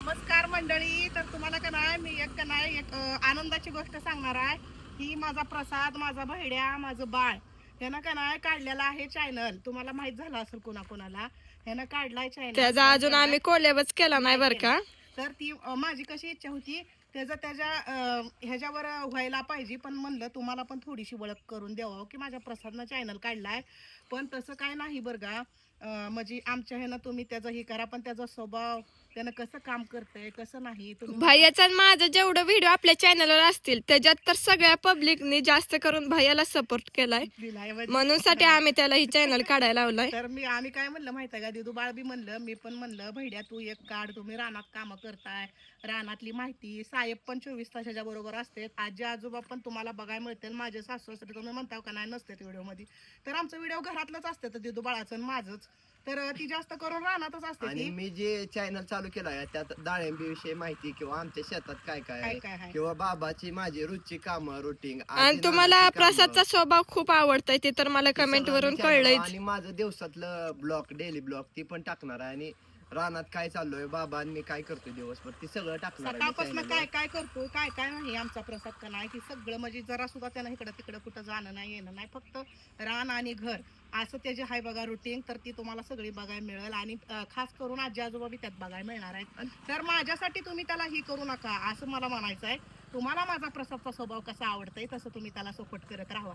नमस्कार मंडळी. तर तुम्हाला का नाही मी एक आनंदाची गोष्ट सांगणार आहे. ही माझा प्रसाद, माझा भैड्या, माझं बाळ ह्यानं का नाही काढलेला आहे चॅनल. तुम्हाला माहित झालं असेल कोणाकोणाला. ह्यानं काढलाय चॅनल, त्याचा अजून आम्ही कोलेबच केला नाही बर का. तर ती माझी कशी इच्छा होती त्याच्या ह्याच्यावर व्हायला पाहिजे, पण म्हणलं तुम्हाला पण थोडीशी ओळख करून द्यावं की माझ्या प्रसादनं चॅनल काढलाय. पण तसं काय नाही बरं का. म्हणजे आमच्या ह्यानं तुम्ही त्याचं हे करा, पण त्याचा स्वभाव, त्यानं कसं काम करतंय कसं नाही तुम्ही भैयाचा आणि माझं जेवढं व्हिडिओ आपल्या चॅनलवर असतील त्याच्यात तर सगळ्या पब्लिकने जास्त करून भैयाला सपोर्ट केलाय, दिलाय म्हणून साठी आम्ही त्याला ही चॅनल काढायला लावलाय. तर आम्ही काय म्हणलं माहिती आहे का, दिदू बाळ बी म्हणलं, मी पण म्हणलं भैड्या तू एक काढ, तुम्ही रानात कामं करताय, रानातली माहिती, साहेब पण 24 तास ह्याच्या बरोबर असते, आजी आजोबा पण तुम्हाला बघायला मिळतील, माझे सासू सासरे तुम्ही म्हणताव का नाही नसते व्हिडिओ मध्ये. तर आमचं व्हिडिओ घरातलंच असते, तर दिदू बाळाचं आणि माझंच. तर ती जास्त करून रानातच असते. आणि मी जे चॅनल चालू केलाय त्यात डाळिंबी विषयी माहिती किंवा आमच्या शेतात काय काय काय आहे काय आहे. किंवा बाबाची माझी रोजची कामं रुटीन आणि तुम्हाला प्रसादचा स्वभाव खूप आवडतोय ते तर मला कमेंट वरून कळलंय. आणि माझं दिवसातलं ब्लॉग, डेली ब्लॉग ती पण टाकणार आहे. आणि रानात काय चाललोय बाबा आणि मी काय करतोय दिवसभर ती सगळं टाकणार आहे सकाळपासून channel काय वर. काय करतो काय काय नाही आमचा प्रसाद का नाही की सगळं, म्हणजे जरा सुद्धा त्यानं इकडं तिकडं कुठं जाणं नाही येणं नाही, फक्त रान आणि घर असं त्याचे हाय बघा रुटीन. तर ती तुम्हाला सगळी बघायला मिळेल आणि खास करून आजी आजोबा बी त्यात बघायला मिळणार आहेत. तर माझ्यासाठी तुम्ही त्याला ही करू नका असं मला म्हणायचं आहे. तुम्हाला माझा प्रसादचा स्वभाव कसा आवडतंय तसं तुम्ही त्याला सपोर्ट करत राहा.